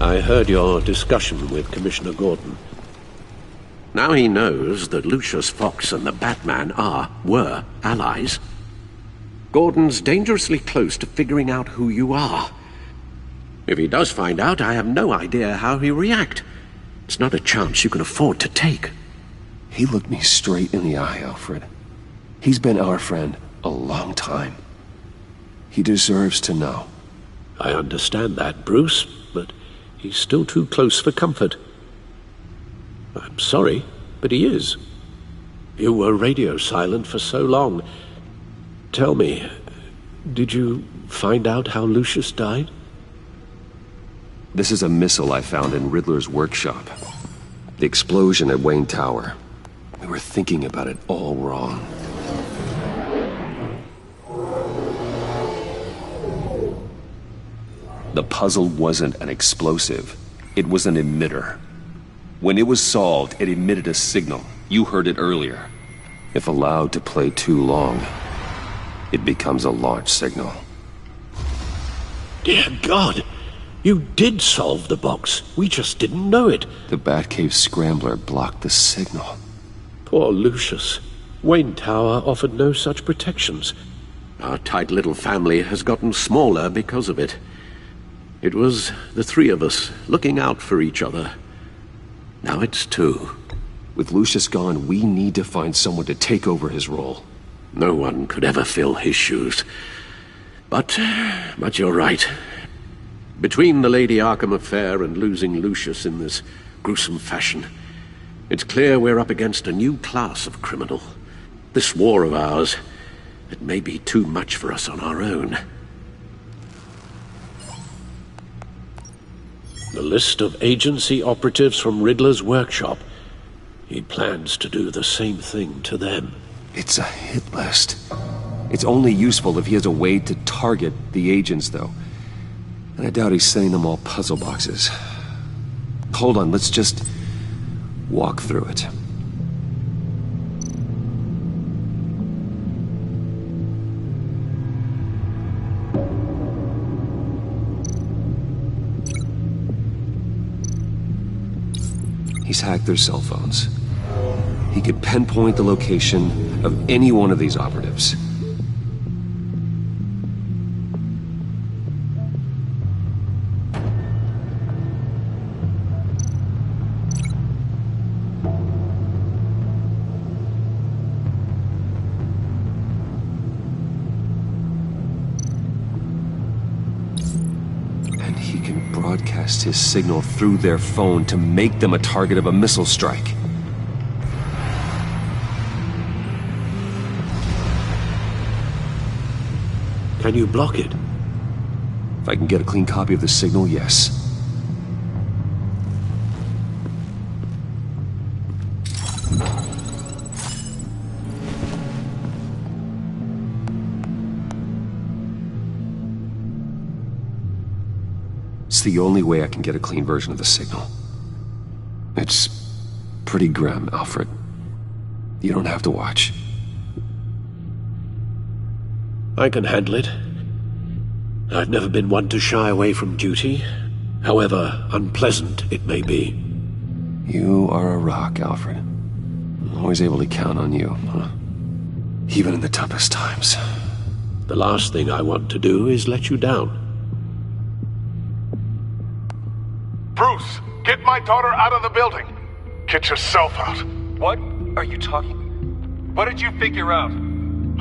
I heard your discussion with Commissioner Gordon. Now he knows that Lucius Fox and the Batman were allies. Gordon's dangerously close to figuring out who you are. If he does find out, I have no idea how he'll react. It's not a chance you can afford to take. He looked me straight in the eye, Alfred. He's been our friend a long time. He deserves to know. I understand that, Bruce, but he's still too close for comfort. I'm sorry, but he is. You were radio silent for so long. Tell me, did you find out how Lucius died? This is a missile I found in Riddler's workshop. The explosion at Wayne Tower. We were thinking about it all wrong. The puzzle wasn't an explosive. It was an emitter. When it was solved, it emitted a signal. You heard it earlier. If allowed to play too long, it becomes a launch signal. Dear God! You did solve the box. We just didn't know it. The Batcave scrambler blocked the signal. Poor Lucius. Wayne Tower offered no such protections. Our tight little family has gotten smaller because of it. It was the three of us looking out for each other. Now it's two. With Lucius gone, we need to find someone to take over his role. No one could ever fill his shoes. But you're right. Between the Lady Arkham affair and losing Lucius in this gruesome fashion, it's clear we're up against a new class of criminal. This war of ours, it may be too much for us on our own. The list of agency operatives from Riddler's workshop. He plans to do the same thing to them. It's a hit list. It's only useful if he has a way to target the agents, though. And I doubt he's sending them all puzzle boxes. Hold on, let's just walk through it. He's hacked their cell phones. He could pinpoint the location of any one of these operatives. And he can broadcast his signal through their phone to make them a target of a missile strike. Can you block it? If I can get a clean copy of the signal, yes. It's the only way I can get a clean version of the signal. It's pretty grim, Alfred. You don't have to watch. I can handle it. I've never been one to shy away from duty, however unpleasant it may be. You are a rock, Alfred. I'm always able to count on you, huh? Even in the toughest times. The last thing I want to do is let you down. Bruce, get my daughter out of the building. Get yourself out. What are you talking? What did you figure out?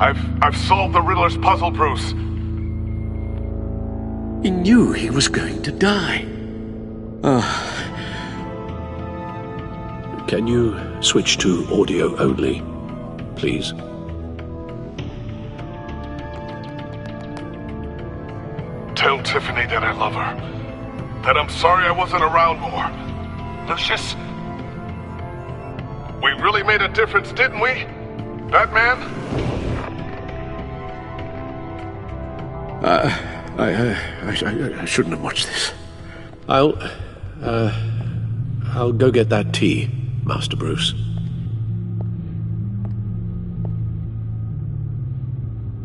I've solved the Riddler's puzzle, Bruce. He knew he was going to die. Can you switch to audio only, please? Tell Tiffany that I love her. That I'm sorry I wasn't around more. Lucius? We really made a difference, didn't we? Batman? I shouldn't have watched this. I'll go get that tea, Master Bruce.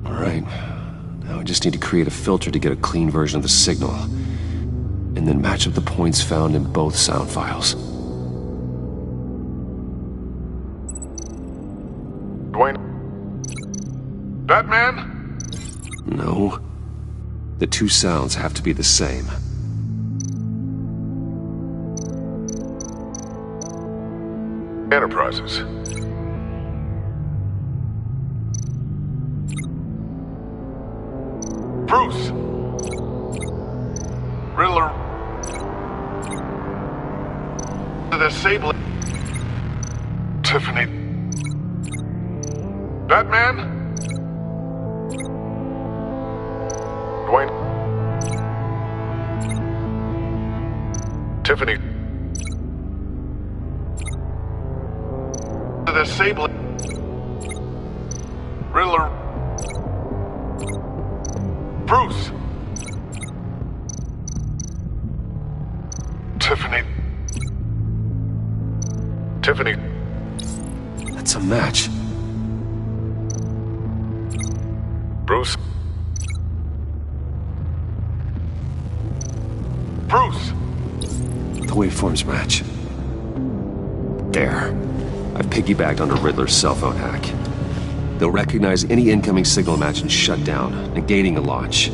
All right. Now I just need to create a filter to get a clean version of the signal, and then match up the points found in both sound files. Dwayne? Batman? No. The two sounds have to be the same. Enterprises. Bruce! Riddler. The Sable. Tiffany. Batman? Dwayne. Tiffany. The Sable. Riddler. Bruce. Tiffany. Tiffany. That's a match. Bruce. Bruce! The waveforms match. There. I've piggybacked onto Riddler's cell phone hack. They'll recognize any incoming signal match and shut down, negating a launch.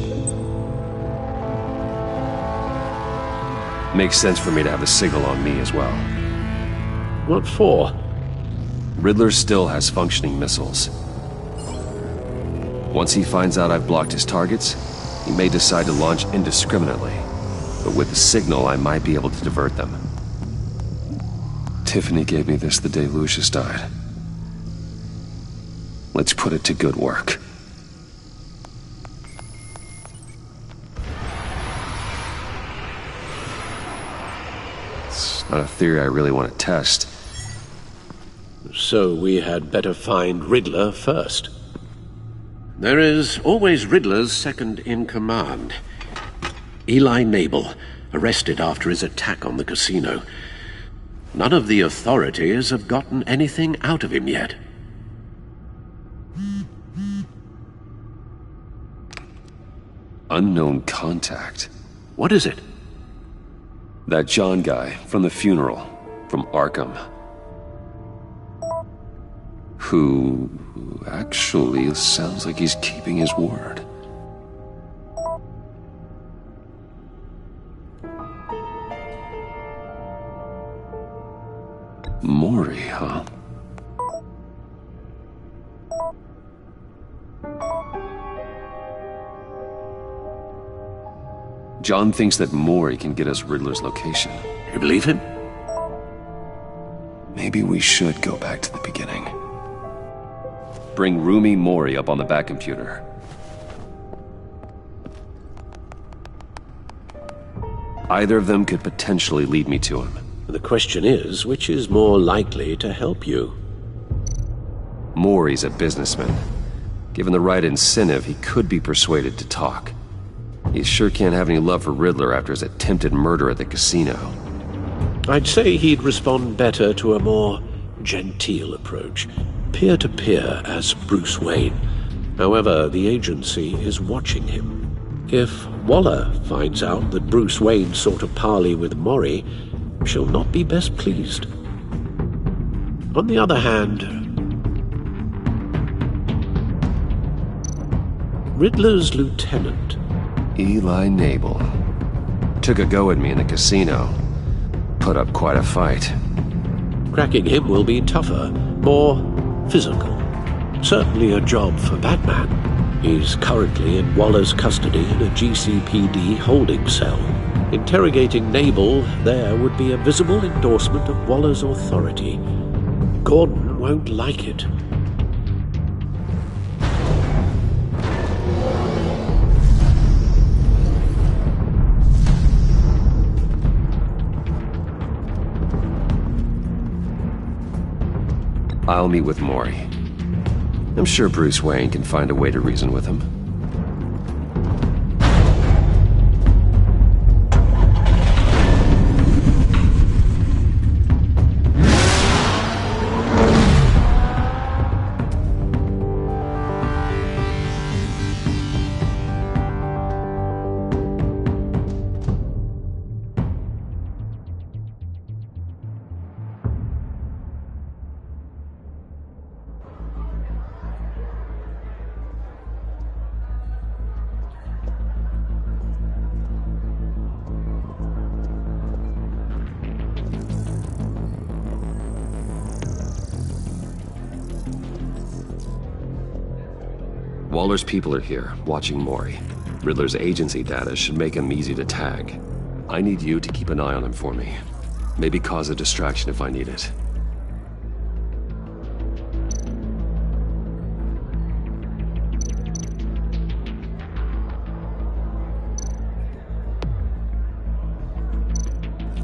Makes sense for me to have the signal on me as well. What for? Riddler still has functioning missiles. Once he finds out I've blocked his targets, he may decide to launch indiscriminately. But with the signal, I might be able to divert them. Tiffany gave me this the day Lucius died. Let's put it to good work. It's not a theory I really want to test. So we had better find Riddler first. There is always Riddler's second-in-command. Eli Nabel, arrested after his attack on the casino. None of the authorities have gotten anything out of him yet. Unknown contact. What is it? That John guy from the funeral, from Arkham. Who actually sounds like he's keeping his word. Mori, huh? John thinks that Mori can get us Riddler's location. You believe him? Maybe we should go back to the beginning. Bring Rumi Mori up on the back computer. Either of them could potentially lead me to him. The question is, which is more likely to help you? Mori's a businessman. Given the right incentive, he could be persuaded to talk. He sure can't have any love for Riddler after his attempted murder at the casino. I'd say he'd respond better to a more genteel approach. Peer-to-peer as Bruce Wayne. However, the agency is watching him. If Waller finds out that Bruce Wayne sought a parley with Mori, she'll not be best pleased. On the other hand, Riddler's lieutenant, Eli Nabel, took a go at me in the casino. Put up quite a fight. cracking him will be tougher, more physical. Certainly a job for Batman. He's currently in Waller's custody in a GCPD holding cell. Interrogating Nabel there would be a visible endorsement of Waller's authority. Gordon won't like it. I'll meet with Mori. I'm sure Bruce Wayne can find a way to reason with him. Waller's people are here, watching Mori. Riddler's agency data should make him easy to tag. I need you to keep an eye on him for me. Maybe cause a distraction if I need it.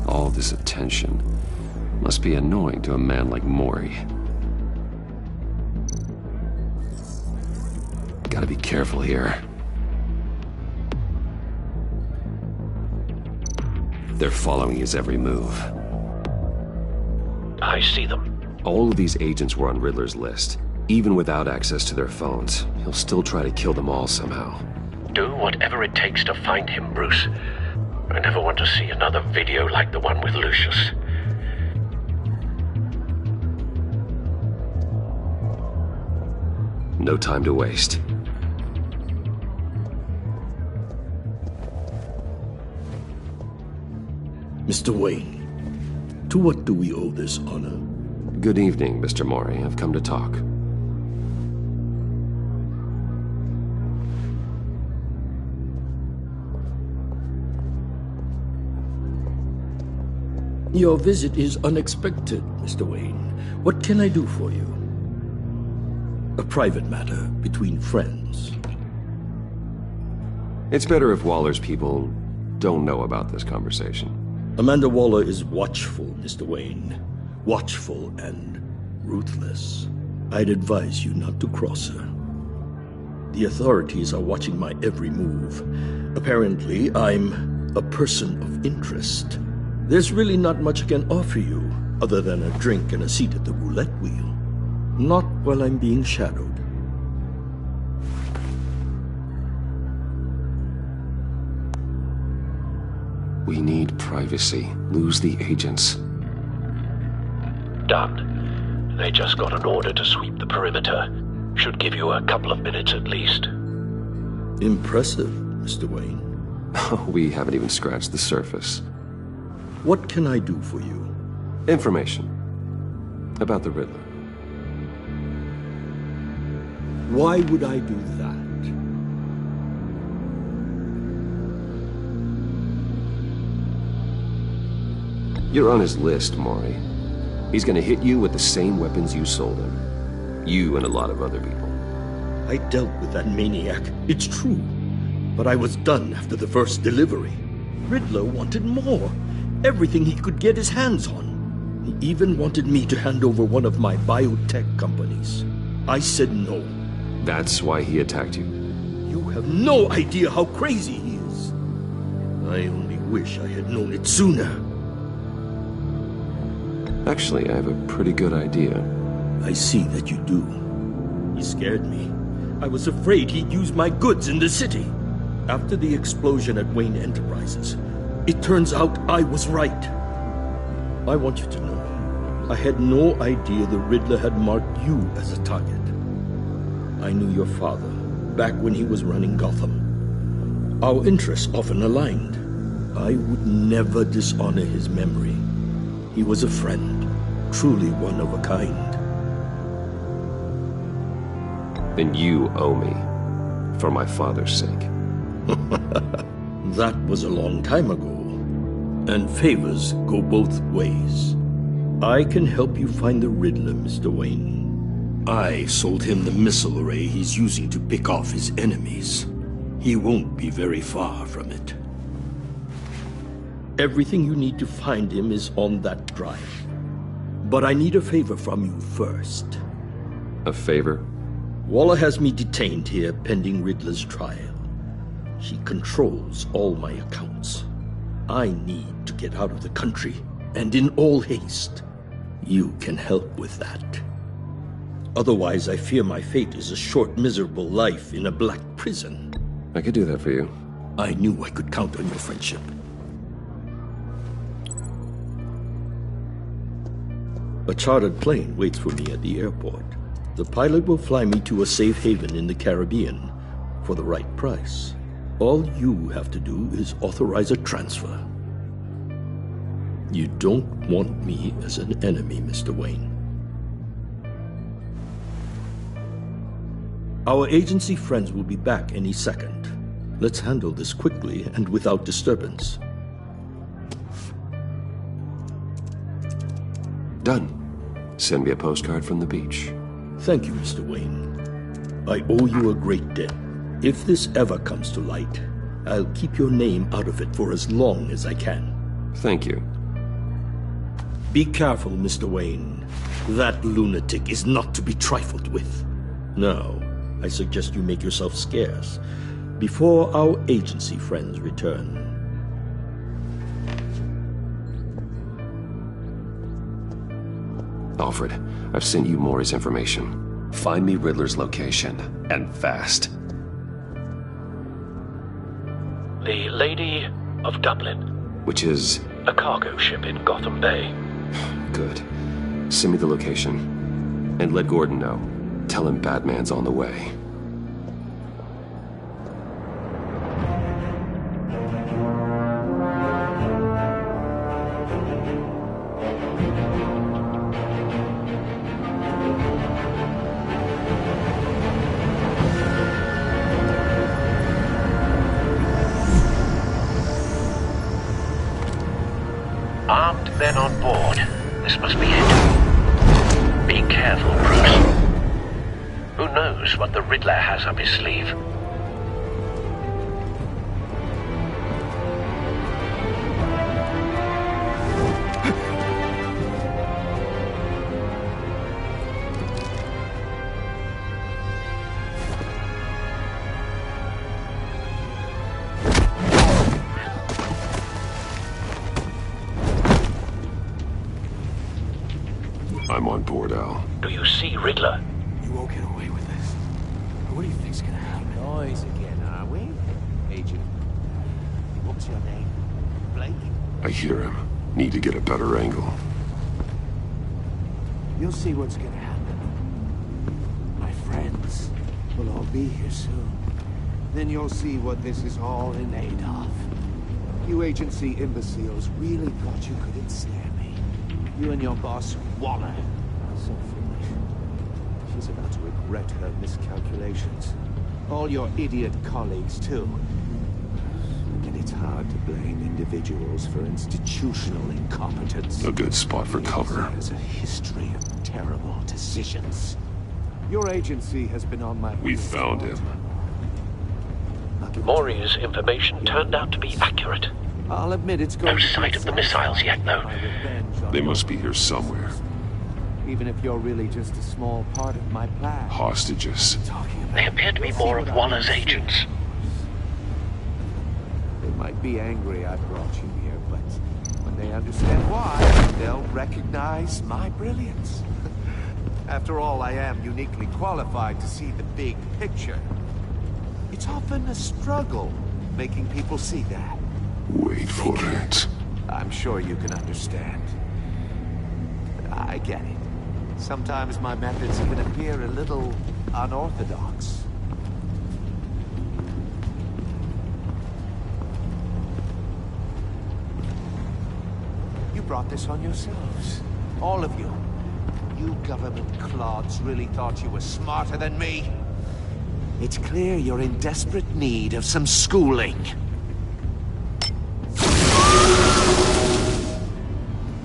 All this attention must be annoying to a man like Mori. Gotta be careful here. They're following his every move. I see them. All of these agents were on Riddler's list. Even without access to their phones, he'll still try to kill them all somehow. Do whatever it takes to find him, Bruce. I never want to see another video like the one with Lucius. No time to waste. Mr. Wayne, to what do we owe this honor? Good evening, Mr. Mori. I've come to talk. Your visit is unexpected, Mr. Wayne. What can I do for you? A private matter between friends. It's better if Waller's people don't know about this conversation. Amanda Waller is watchful, Mr. Wayne. Watchful and ruthless. I'd advise you not to cross her. The authorities are watching my every move. Apparently, I'm a person of interest. There's really not much I can offer you, other than a drink and a seat at the roulette wheel. Not while I'm being shadowed. We need privacy. Lose the agents. Done. They just got an order to sweep the perimeter. Should give you a couple of minutes at least. Impressive, Mr. Wayne. We haven't even scratched the surface. What can I do for you? Information. About the Riddler. Why would I do that? You're on his list, Mori. He's gonna hit you with the same weapons you sold him. You and a lot of other people. I dealt with that maniac, it's true. But I was done after the first delivery. Riddler wanted more. Everything he could get his hands on. He even wanted me to hand over one of my biotech companies. I said no. That's why he attacked you. You have no idea how crazy he is. I only wish I had known it sooner. Actually, I have a pretty good idea. I see that you do. He scared me. I was afraid he'd use my goods in the city. After the explosion at Wayne Enterprises, it turns out I was right. I want you to know, I had no idea the Riddler had marked you as a target. I knew your father, back when he was running Gotham. Our interests often aligned. I would never dishonor his memory. He was a friend, truly one of a kind. Then you owe me, for my father's sake. That was a long time ago. And favors go both ways. I can help you find the Riddler, Mr. Wayne. I sold him the missile array he's using to pick off his enemies. He won't be very far from it. Everything you need to find him is on that drive. But I need a favor from you first. A favor? Waller has me detained here pending Riddler's trial. She controls all my accounts. I need to get out of the country, and in all haste. You can help with that. Otherwise, I fear my fate is a short, miserable life in a black prison. I could do that for you. I knew I could count on your friendship. A chartered plane waits for me at the airport. The pilot will fly me to a safe haven in the Caribbean for the right price. All you have to do is authorize a transfer. You don't want me as an enemy, Mr. Wayne. Our agency friends will be back any second. Let's handle this quickly and without disturbance. Done. Send me a postcard from the beach. Thank you, Mr. Wayne. I owe you a great debt. If this ever comes to light, I'll keep your name out of it for as long as I can. Thank you. Be careful, Mr. Wayne. That lunatic is not to be trifled with. Now, I suggest you make yourself scarce before our agency friends return. Alfred, I've sent you Maury's information. Find me Riddler's location, and fast. The Lady of Dublin. Which is... A cargo ship in Gotham Bay. Good. Send me the location. And let Gordon know. Tell him Batman's on the way. Armed men on board. This must be it. Be careful, Bruce. Who knows what the Riddler has up his sleeve? I'm on board, Al. Do you see Riddler? You won't get away with this. What do you think's gonna happen? Noise again, are we? Agent. What was your name? Blake? I hear him. Need to get a better angle. You'll see what's gonna happen. My friends will all be here soon. Then you'll see what this is all in aid of. You agency imbeciles really thought you could ensnare me. You and your boss, Waller. So foolish. She's about to regret her miscalculations. All your idiot colleagues, too. And it's hard to blame individuals for institutional incompetence. A good spot for cover. Has a history of terrible decisions. Your agency has been on my... We found him. Maury's information turned out to be accurate. I'll admit it's going No sight of the missiles yet, though. They must be here somewhere. Even if you're really just a small part of my plan. Hostages. They appear to be more of Waller's agents. They might be angry I brought you here, but when they understand why, they'll recognize my brilliance. After all, I am uniquely qualified to see the big picture. It's often a struggle making people see that. Wait for it. I'm sure you can understand. I get it. Sometimes my methods can appear a little unorthodox. You brought this on yourselves. All of you. You government clods really thought you were smarter than me. It's clear you're in desperate need of some schooling.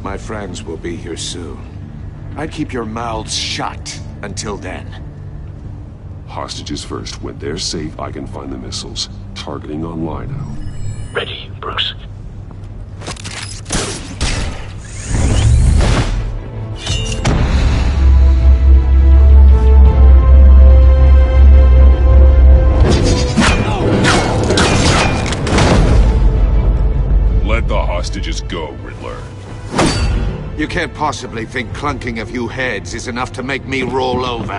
My friends will be here soon. I'd keep your mouths shut until then. Hostages first. When they're safe, I can find the missiles. Targeting on Lino. Ready, Bruce. Let the hostages go, Riddler. You can't possibly think clunking a few heads is enough to make me roll over.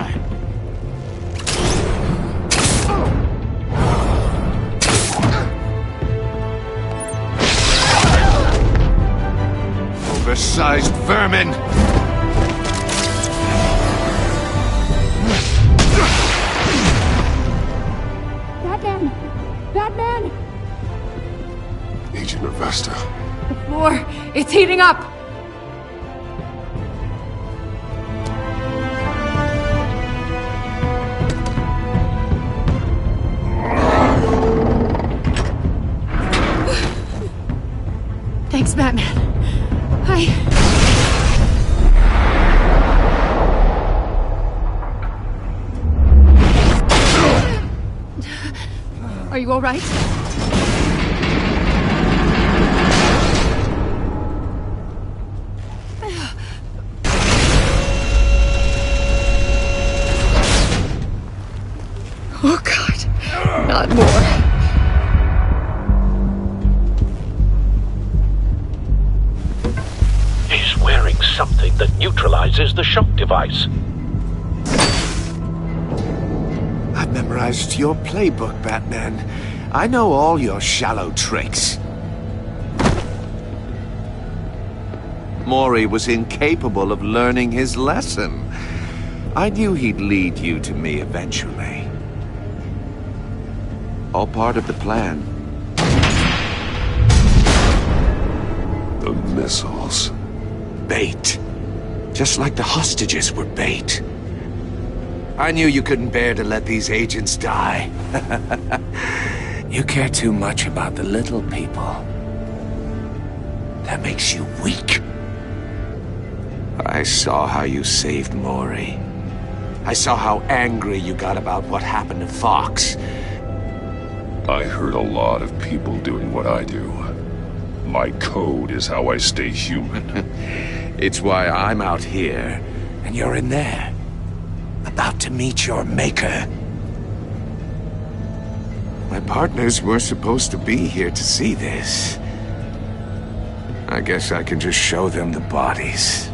Oversized vermin! Batman! Batman! Agent Avesta. The floor, it's heating up! Thanks, Batman. Are you all right? Oh, God. Not more. He's wearing something that neutralizes the shock device. I've memorized your playbook, Batman. I know all your shallow tricks. Mori was incapable of learning his lesson. I knew he'd lead you to me eventually. All part of the plan. The missiles. Bait. Just like the hostages were bait. I knew you couldn't bear to let these agents die. You care too much about the little people. That makes you weak. I saw how you saved Mori. I saw how angry you got about what happened to Fox. I heard a lot of people doing what I do. My code is how I stay human. It's why I'm out here, and you're in there. About to meet your maker. My partners were supposed to be here to see this. I guess I can just show them the bodies.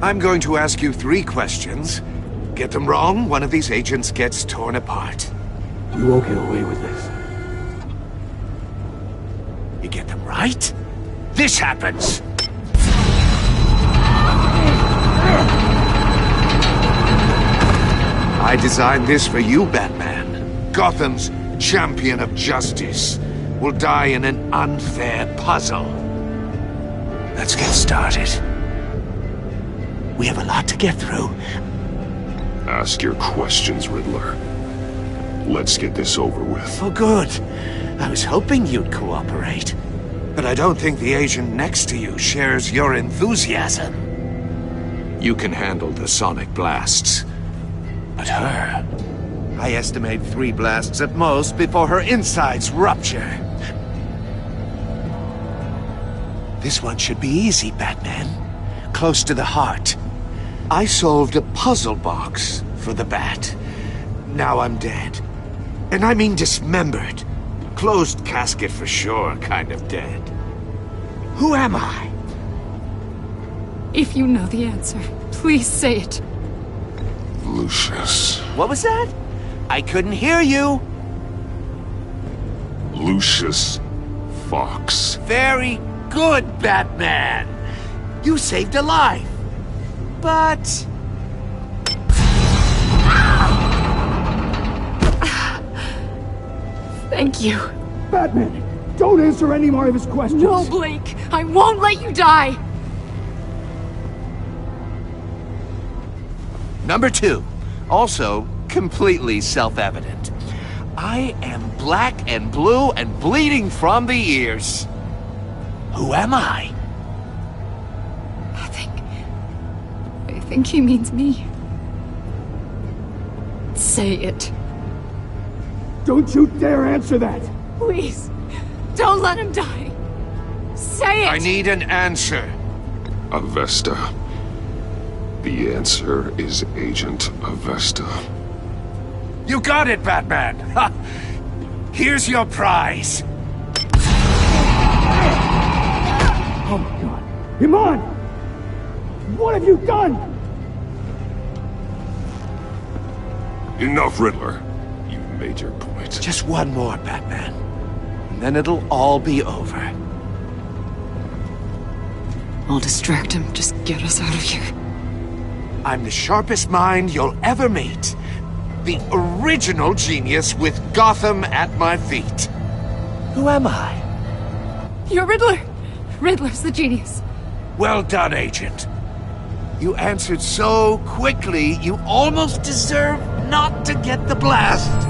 I'm going to ask you 3 questions. Get them wrong, one of these agents gets torn apart. You won't get away with this. You get them right, this happens! I designed this for you, Batman. Gotham's champion of justice will die in an unfair puzzle. Let's get started. We have a lot to get through. Ask your questions, Riddler. Let's get this over with. Oh, good. I was hoping you'd cooperate. But I don't think the agent next to you shares your enthusiasm. You can handle the sonic blasts. But her... I estimate 3 blasts at most before her insides rupture. This one should be easy, Batman. Close to the heart. I solved a puzzle box for the Bat. Now I'm dead. And I mean dismembered. Closed casket for sure, kind of dead. Who am I? If you know the answer, please say it. Lucius. What was that? I couldn't hear you. Lucius Fox. Very good, Batman. You saved a life. But... Thank you. Batman, don't answer any more of his questions. No, Blake. I won't let you die. Number 2. Also, completely self-evident. I am black and blue and bleeding from the ears. Who am I? I think he means me. Say it. Don't you dare answer that! Please. Don't let him die. Say it! I need an answer. Avesta. The answer is Agent Avesta. You got it, Batman! Ha! Here's your prize. Oh my god. Iman! What have you done? Enough, Riddler. You've made your point. Just one more, Batman. And then it'll all be over. I'll distract him. Just get us out of here. I'm the sharpest mind you'll ever meet. The original genius with Gotham at my feet. Who am I? You're Riddler. Riddler's the genius. Well done, Agent. You answered so quickly, you almost deserve not to get the blast.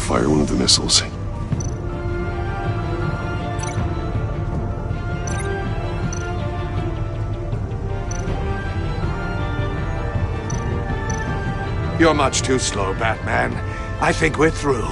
fire one of the missiles. You're much too slow, Batman. I think we're through.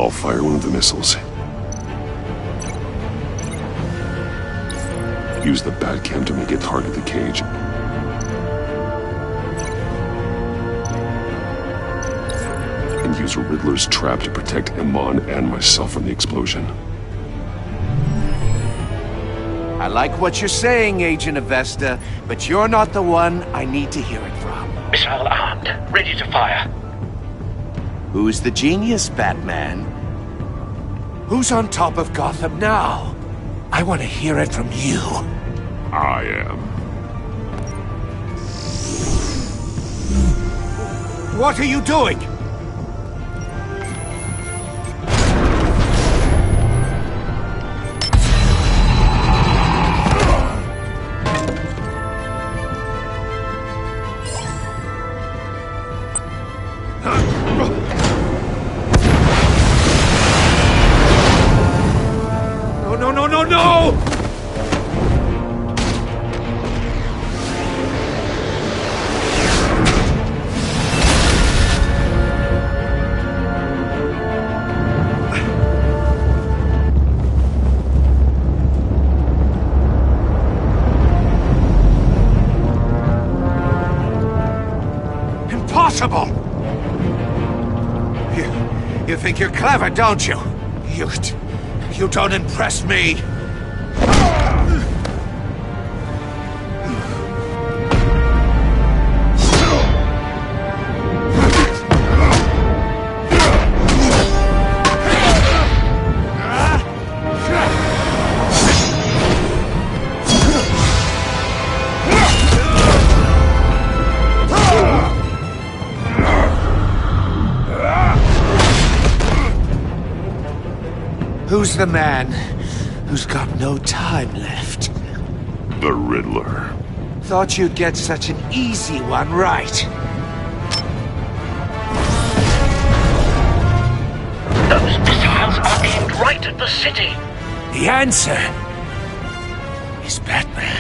I'll fire one of the missiles. Use the Batcam to make it target the cage. And use a Riddler's trap to protect Iman and myself from the explosion. I like what you're saying, Agent Avesta, but you're not the one I need to hear it from. Missile armed, ready to fire. Who's the genius, Batman? Who's on top of Gotham now? I want to hear it from you. I am. What are you doing? No! Impossible! You think you're clever, don't you? You don't impress me. Who's the man who's got no time left? The Riddler. Thought you'd get such an easy one right. Those missiles are aimed right at the city. The answer is Batman.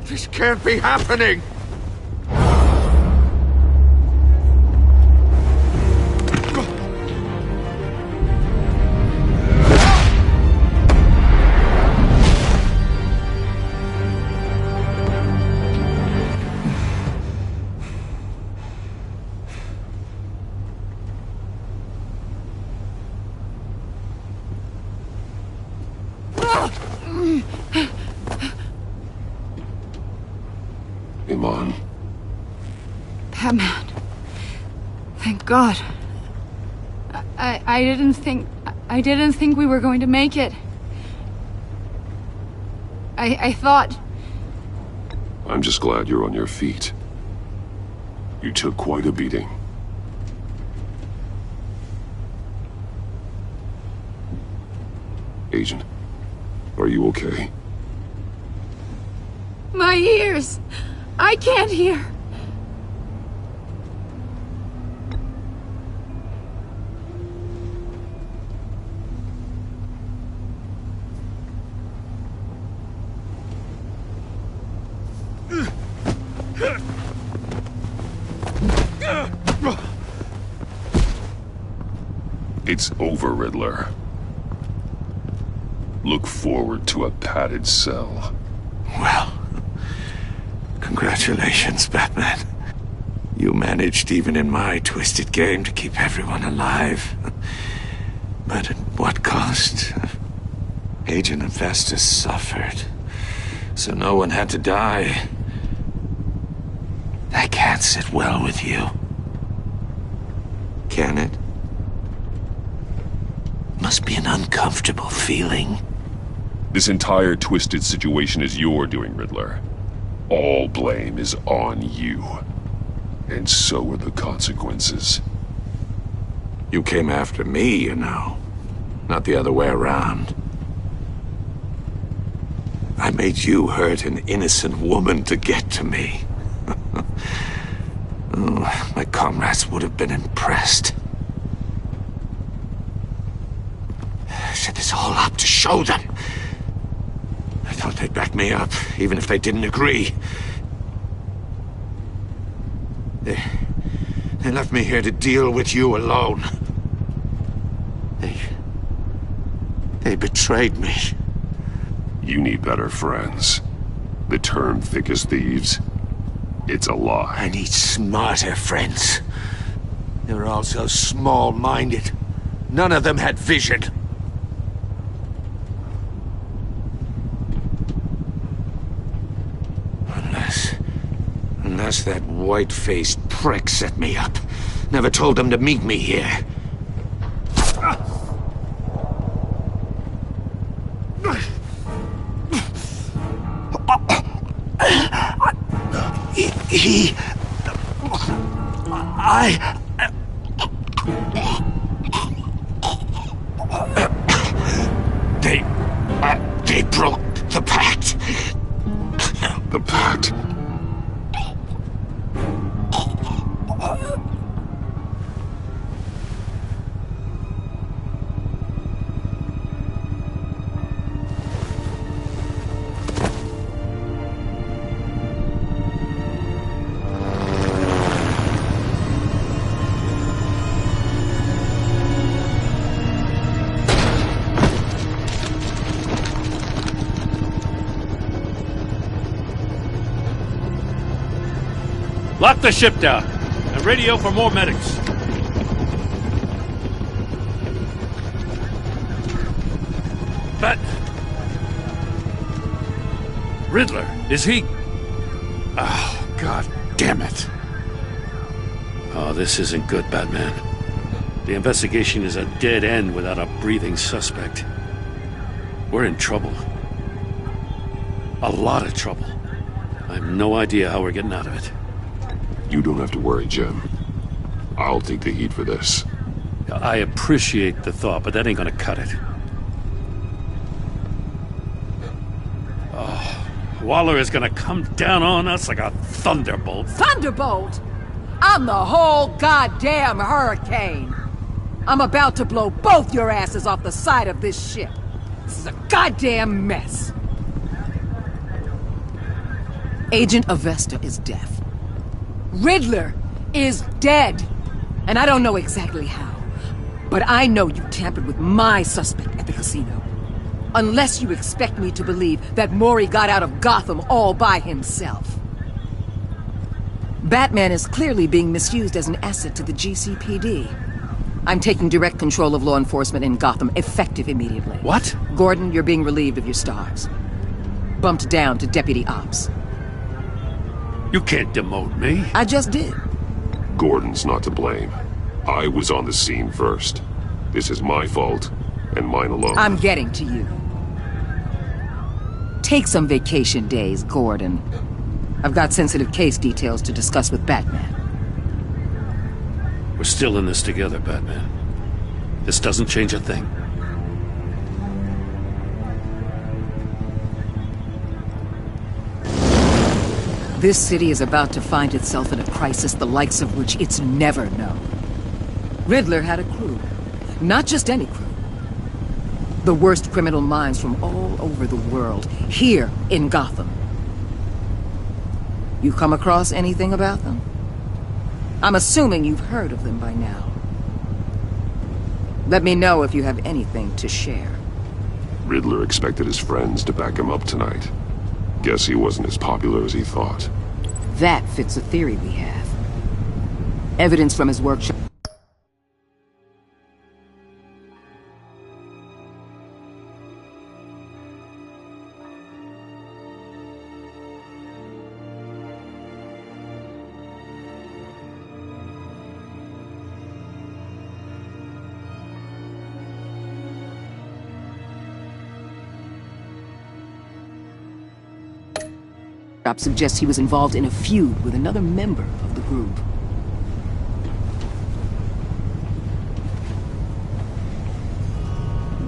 This can't be happening! Iman. Batman. Thank God. I didn't think we were going to make it. I thought... I'm just glad you're on your feet. You took quite a beating. Agent, are you okay? My ears! I can't hear! It's over, Riddler. Look forward to a padded cell. Well, congratulations, Batman. You managed, even in my twisted game, to keep everyone alive. But at what cost? Agent Hephaestus suffered, so no one had to die. That can't sit well with you. Can it? Must be an uncomfortable feeling. This entire twisted situation is your doing, Riddler. All blame is on you. And so are the consequences. You came after me, you know. Not the other way around. I made you hurt an innocent woman to get to me. Oh, my comrades would have been impressed. I set this all up to show them. I thought they'd back me up, even if they didn't agree. They left me here to deal with you alone. They betrayed me. You need better friends. The term thick as thieves, it's a lie. I need smarter friends. They were all so small-minded. None of them had vision. Unless that white-faced prick set me up. Never told them to meet me here. They broke the pact. The pact? Lock the ship down, and radio for more medics. Riddler, is he... Oh, God damn it. Oh, this isn't good, Batman. The investigation is a dead end without a breathing suspect. We're in trouble. A lot of trouble. I have no idea how we're getting out of it. You don't have to worry, Jim. I'll take the heat for this. I appreciate the thought, but that ain't gonna cut it. Oh, Waller is gonna come down on us like a thunderbolt. Thunderbolt? I'm the whole goddamn hurricane. I'm about to blow both your asses off the side of this ship. This is a goddamn mess. Agent Avesta is deaf. Riddler is dead. And I don't know exactly how. But I know you tampered with my suspect at the casino. Unless you expect me to believe that Mori got out of Gotham all by himself. Batman is clearly being misused as an asset to the GCPD. I'm taking direct control of law enforcement in Gotham, effective immediately. What? Gordon, you're being relieved of your stars. Bumped down to Deputy Ops. You can't demote me. I just did. Gordon's not to blame. I was on the scene first. This is my fault, and mine alone. I'm getting to you. Take some vacation days, Gordon. I've got sensitive case details to discuss with Batman. We're still in this together, Batman. This doesn't change a thing. This city is about to find itself in a crisis the likes of which it's never known. Riddler had a crew. Not just any crew. The worst criminal minds from all over the world, here in Gotham. You come across anything about them? I'm assuming you've heard of them by now. Let me know if you have anything to share. Riddler expected his friends to back him up tonight. Guess he wasn't as popular as he thought. That fits a theory we have. Evidence from his workshop. Suggests he was involved in a feud with another member of the group.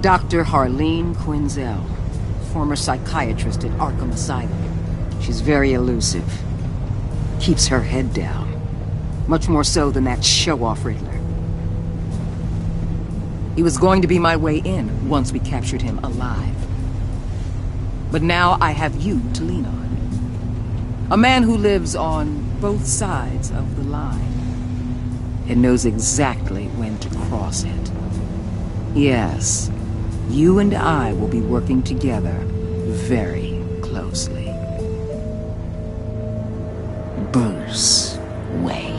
Dr. Harleen Quinzel, former psychiatrist at Arkham Asylum. She's very elusive. Keeps her head down. Much more so than that show-off Riddler. He was going to be my way in once we captured him alive. But now I have you to lean on. A man who lives on both sides of the line and knows exactly when to cross it. Yes, you and I will be working together very closely. Bruce Wayne.